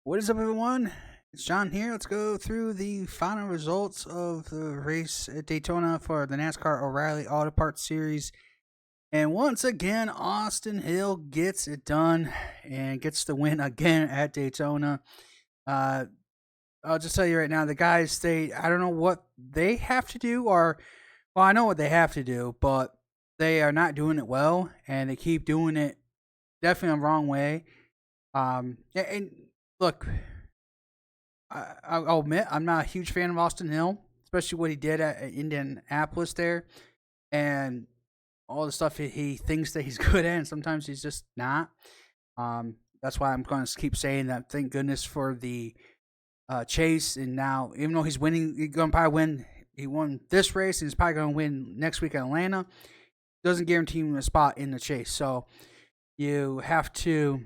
What is up, everyone? It's John here. Let's go through the final results of the race at Daytona for the NASCAR O'Reilly Auto Parts Series. And once again, Austin Hill gets it done and gets the win again at Daytona. Uh, I'll just tell you right now, the guys, I don't know what they have to do, well, I know what they have to do, but they are not doing it well, and they keep doing it definitely the wrong way. And look, I'll admit I'm not a huge fan of Austin Hill, especially what he did at Indianapolis there, and all the stuff he thinks that he's good at, and sometimes he's just not. That's why I'm going to keep saying that. Thank goodness for the chase, and now even though he's winning, he's going to probably win. He won this race, and he's probably going to win next week in Atlanta. Doesn't guarantee him a spot in the chase, so you have to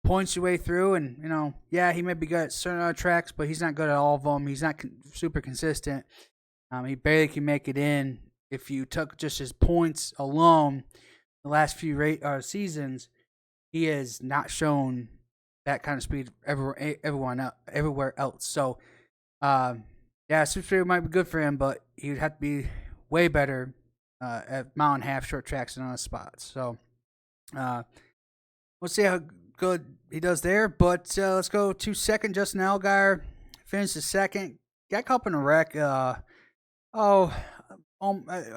points your way through, and yeah, he may be good at certain other tracks, but he's not good at all of them. He's not super consistent. He barely can make it in. If you took just his points alone, the last few seasons, he has not shown that kind of speed everywhere else. So, yeah, super speed might be good for him, but he would have to be way better at mile and a half short tracks and other spots. So, we'll see how good he does there. But let's go to second. Justin Allgaier finished the second. Got caught up in a wreck. I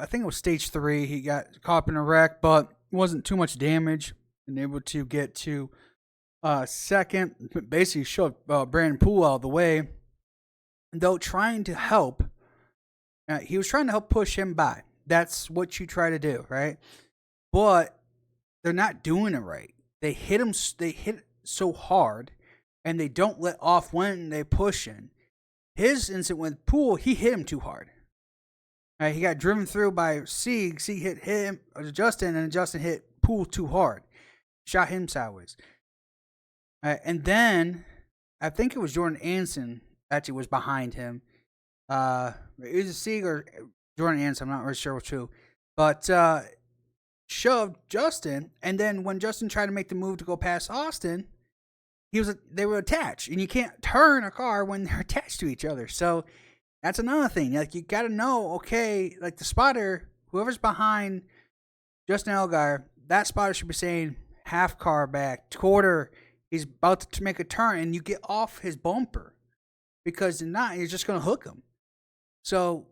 think it was stage 3. He got caught up in a wreck, but it wasn't too much damage. And able to get to second. Basically shoved Brandon Poole out of the way. Though trying to help. He was trying to help push him by. That's what you try to do, right? But they're not doing it right. They hit him. They hit so hard, and they don't let off when they push in. His incident with Poole, he hit him too hard. He got driven through by Sieg. Sieg hit him, Justin, and Justin hit Poole too hard, shot him sideways. And then I think it was Jordan Anderson actually was behind him. It was Sieg or Jordan Anderson. I'm not really sure which two, but shoved Justin, and then when Justin tried to make the move to go past Austin, they were attached, and you can't turn a car when they're attached to each other. So that's another thing. Like, you got to know, okay, like the spotter, whoever's behind Justin Allgaier, that spotter should be saying half car back, quarter. He's about to make a turn, and you get off his bumper, because if not, you're just going to hook him. So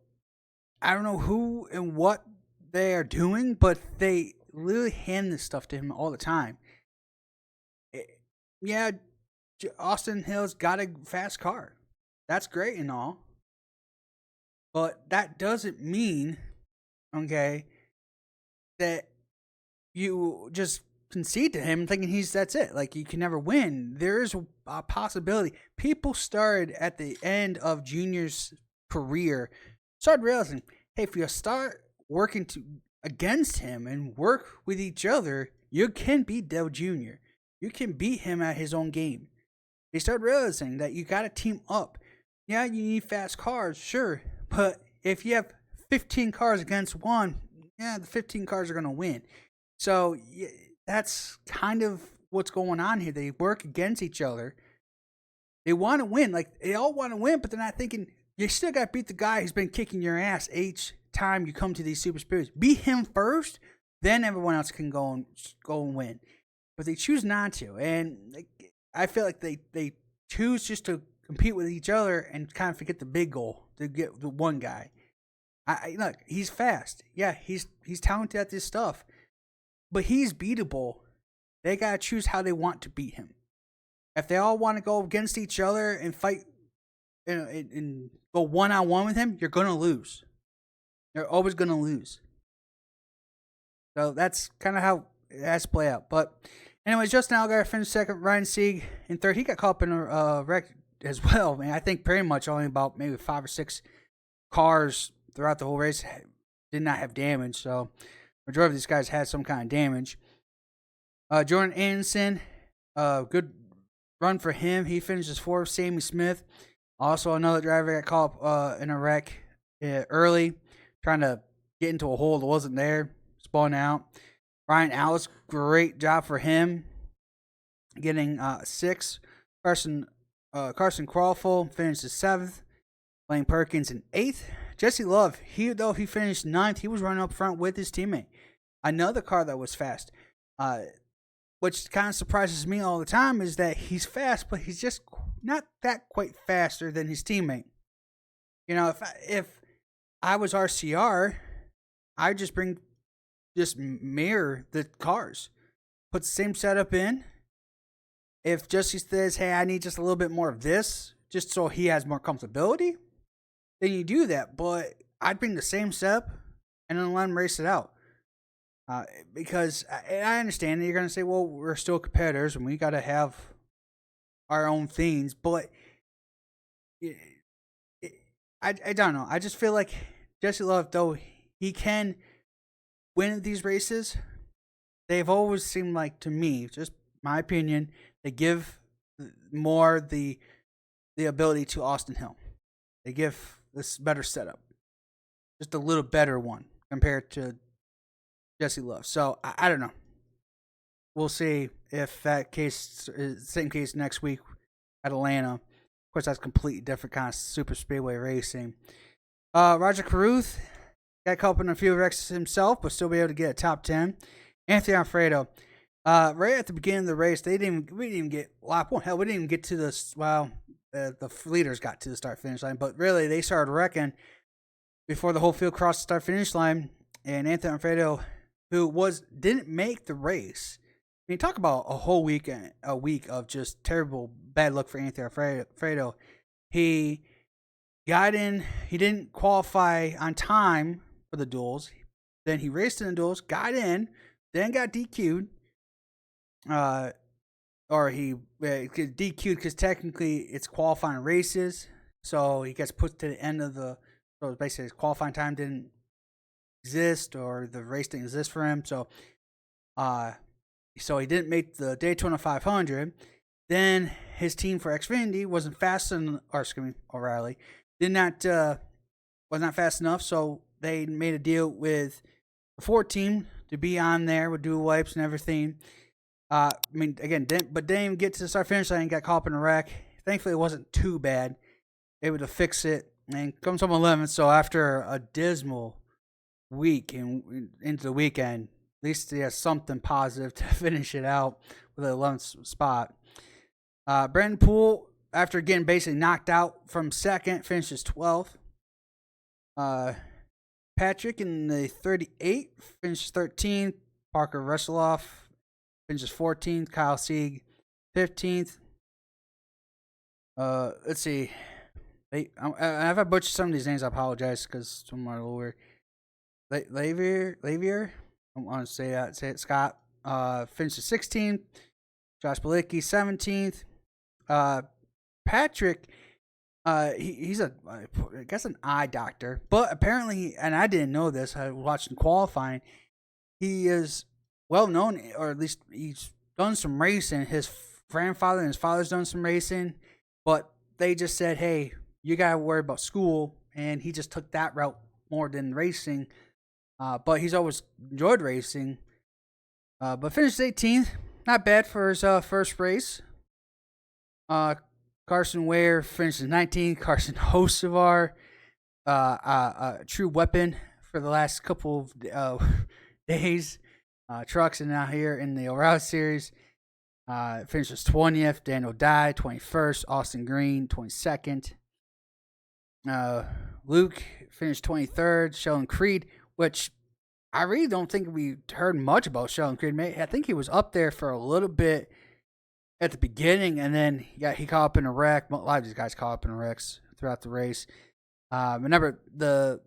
I don't know who and what they are doing, but they literally hand this stuff to him all the time. Yeah, Austin Hill's got a fast car. That's great and all. But that doesn't mean, okay, that you just concede to him thinking that's it. Like, you can never win. There is a possibility. People started at the end of Junior's career, started realizing, hey, if you start working against him and work with each other, you can beat Dale Jr. You can beat him at his own game. They start realizing that you got to team up. Yeah, you need fast cars, sure. But if you have 15 cars against one, yeah, the 15 cars are going to win. So that's kind of what's going on here. They work against each other. They want to win. Like, they all want to win, but they're not thinking, you still got to beat the guy who's been kicking your ass each time you come to these super spirits. Beat him first, then everyone else can go and win. But they choose not to. And I feel like they choose just to compete with each other and kind of forget the big goal to get the one guy. Look, he's fast. Yeah, he's talented at this stuff. But he's beatable. They got to choose how they want to beat him. If they all want to go against each other and fight and go one-on-one with him, you're going to lose. You're always going to lose. So that's kind of how it has to play out. But anyways, Justin Allgaier finished second. Ryan Sieg in third. He got caught up in a wreck as well. Man, I think pretty much only about maybe 5 or 6 cars throughout the whole race did not have damage. So majority of these guys had some kind of damage. Jordan Anderson, good run for him. He finishes fourth. Sammy Smith, also another driver, got caught up in a wreck early, trying to get into a hole that wasn't there, spun out. Ryan Alice, great job for him, getting 6th. Carson Carson Crawford finished in 7th. Lane Perkins in 8th. Jesse Love, though he finished 9th, he was running up front with his teammate. Another car that was fast. Which kind of surprises me all the time is that he's fast, but he's just not that quite faster than his teammate. You know, if I was RCR, I'd just mirror the cars, put the same setup in. If Jesse says, "Hey, I need just a little bit more of this, just so he has more comfortability," then you do that. But I'd bring the same setup and then let him race it out. Because I understand that you're going to say, well, we're still competitors and we got to have our own things. But I don't know. I just feel like Jesse Love, though he can win these races, they've always seemed like, to me, just my opinion, they give more the ability to Austin Hill. They give this better setup. Just a little better one compared to Jesse Love. So I don't know. We'll see if that case is the same case next week at Atlanta. Of course, that's completely different kind of super speedway racing. Roger Carruth got caught up in a few wrecks himself, but still be able to get a top 10. Anthony Alfredo, right at the beginning of the race, we didn't even get lap 1. Hell, we didn't even get to this. Well, the leaders got to the start finish line, but really they started wrecking before the whole field crossed the start finish line. And Anthony Alfredo, who didn't make the race. I mean, talk about a week of just terrible bad luck for Anthony Alfredo. He got in. He didn't qualify on time for the duels. Then he raced in the duels, got in, then got DQ'd. Or he DQ'd because technically it's qualifying races. So he gets put to the end of so basically his qualifying time didn't exist, or the race didn't exist for him. So he didn't make the Daytona 500. Then his team for Xfinity wasn't fast enough, O'Reilly was not fast enough. So they made a deal with the Ford team to be on there with dual wipes and everything. But didn't even get to the start finish line and got caught up in a wreck. Thankfully, it wasn't too bad. Able to fix it and comes home 11th. So after a dismal week and into the weekend, at least he has something positive to finish it out with an 11th spot. Brandon Poole, after getting basically knocked out from second, finishes 12th. Patrick in the 38 finishes 13th. Parker Russeloff finishes 14th. Kyle Sieg 15th. Let's see. If I butchered some of these names, I apologize because some are a little weird. Lavier, I want to say it. Scott finishes 16th. Josh Balicki 17th. Patrick, he's I guess an eye doctor, but apparently, and I didn't know this. I watched him qualifying. He is well known, or at least he's done some racing. His grandfather and his father's done some racing, but they just said, "Hey, you gotta worry about school," and he just took that route more than racing. But he's always enjoyed racing. But finished 18th. Not bad for his first race. Carson Ware finishes 19th. Carson Hocevar, a true weapon for the last couple of days. Trucks and now here in the O'Reilly Series. Finishes 20th. Daniel Dye, 21st. Austin Green, 22nd. Luke finished 23rd. Sheldon Creed, which I really don't think we heard much about Sheldon Creed. I think he was up there for a little bit at the beginning, and then he caught up in a wreck. A lot of these guys caught up in wrecks throughout the race. Remember, the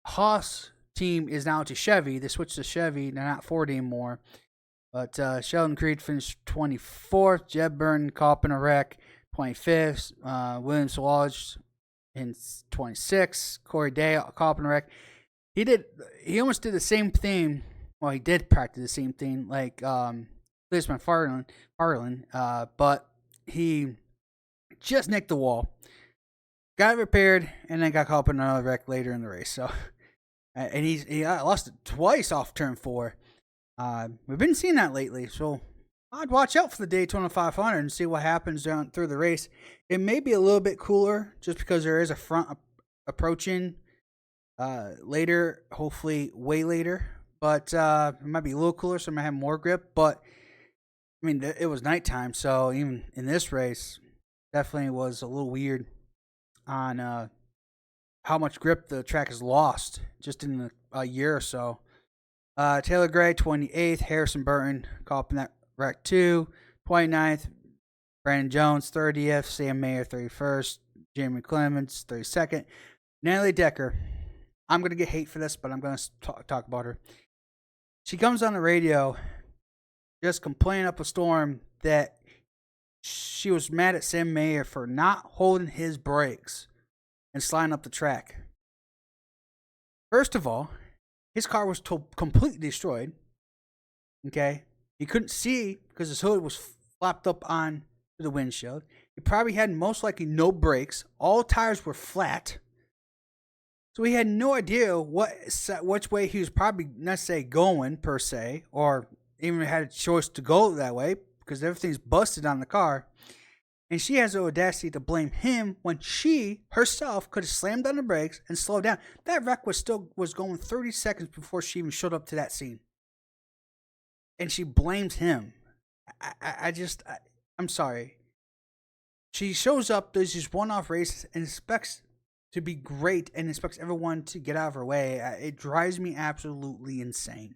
Haas team is now to Chevy. They switched to Chevy. They're not Ford anymore. But Sheldon Creed finished 24th. Jeb Burton caught up in a wreck, 25th. William Solage in 26th. Corey Day caught up in a wreck. He almost did the same thing. Well, he did practice the same thing like Liz McFarland, but he just nicked the wall, got it repaired, and then got caught up in another wreck later in the race. So, and he lost it twice off turn 4. We've been seeing that lately, so I'd watch out for the Daytona 500 and see what happens through the race. It may be a little bit cooler just because there is a front approaching later, hopefully way later. But it might be a little cooler, so I might have more grip. But I mean, it was nighttime, so even in this race, definitely was a little weird on how much grip the track has lost just in a year or so. Taylor Gray, 28th. Harrison Burton caught up in that wreck too. 29th. Brandon Jones, 30th. Sam Mayer, 31st. Jeremy Clements, 32nd. Natalie Decker. I'm going to get hate for this, but I'm going to talk about her. She comes on the radio just complaining up a storm that she was mad at Sam Mayer for not holding his brakes and sliding up the track. First of all, his car was completely destroyed. Okay? He couldn't see because his hood was flapped up on the windshield. He probably had most likely no brakes. All tires were flat. So he had no idea which way he was probably necessarily going, per se, or even had a choice to go that way because everything's busted on the car. And she has the audacity to blame him when she herself could have slammed on the brakes and slowed down. That wreck was going 30 seconds before she even showed up to that scene. And she blames him. I'm sorry. She shows up, does these one-off races, and expects to be great and expects everyone to get out of her way. It drives me absolutely insane.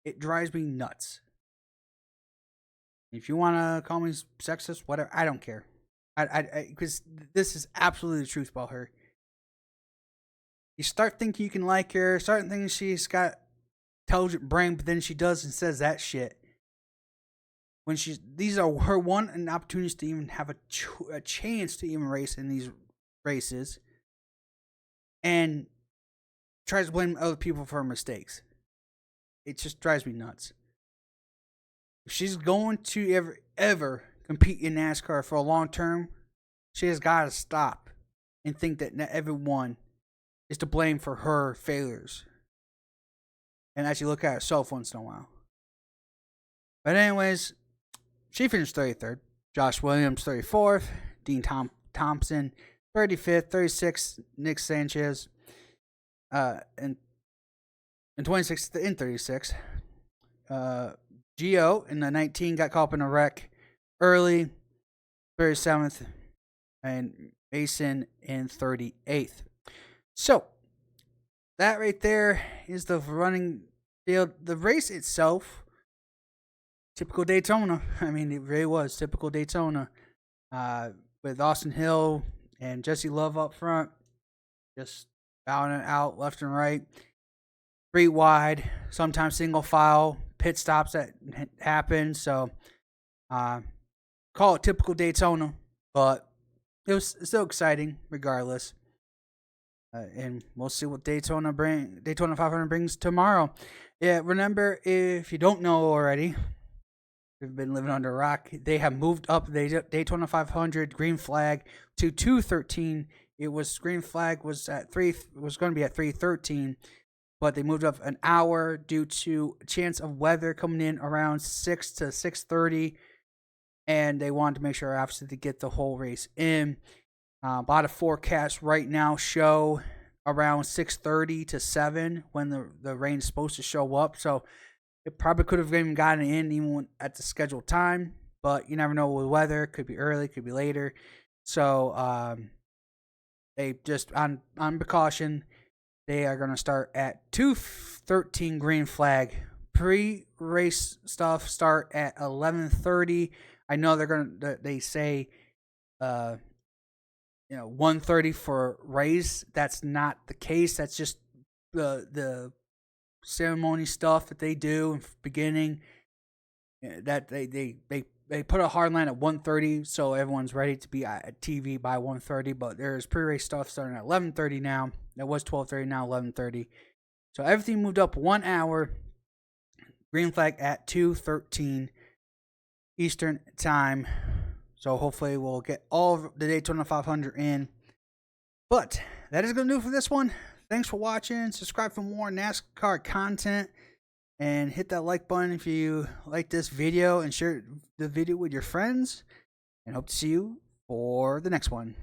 It drives me nuts. If you want to call me sexist, whatever, I don't care. Because this is absolutely the truth about her. You start thinking you can like her, start thinking she's got intelligent brain, but then she does and says that shit. When these are her one opportunities to even have a chance to even race in these races, and tries to blame other people for her mistakes. It just drives me nuts. If she's going to ever compete in NASCAR for a long term, she has got to stop and think that not everyone is to blame for her failures. And actually look at herself once in a while. But anyways, she finished 33rd. Josh Williams, 34th. Dean Thompson, 35th. 36th, Nick Sanchez. And 26th and 36th. Gio in the 19 got caught up in a wreck early. 37th. And Mason in 38th. So, that right there is the running field. The race itself, typical Daytona. I mean, it really was typical Daytona. With Austin Hill and Jesse Love up front. Just bowing it out left and right. 3 wide, sometimes single file. Pit stops that happen. So, call it typical Daytona. But it was still exciting regardless. And we'll see what Daytona 500 brings tomorrow. Yeah, remember, if you don't know already, we've been living under a rock. They have moved up the Daytona 500 green flag to 2:13. It was green flag was going to be at 3:13, but they moved up an hour due to a chance of weather coming in around 6 to 6:30, and they wanted to make sure obviously to get the whole race in. A lot of forecasts right now show around 6:30 to 7 when the rain is supposed to show up. So it probably could have even gotten in even at the scheduled time. But you never know with weather. Could be early, could be later. So they just, on precaution, they are going to start at 2:13 green flag. Pre-race stuff start at 11:30. I know they say 1:30 for race. That's not the case. That's just the ceremony stuff that they do in the beginning. That they put a hard line at 1:30, so everyone's ready to be at TV by 1:30. But there's pre-race stuff starting at 11:30 now. That was 12:30, now 11:30. So everything moved up 1 hour. Green flag at 2:13 Eastern time. So hopefully we'll get all of the Daytona 500 in. But that is going to do it for this one. Thanks for watching. Subscribe for more NASCAR content. and hit that like button if you like this video, and share the video with your friends. And hope to see you for the next one.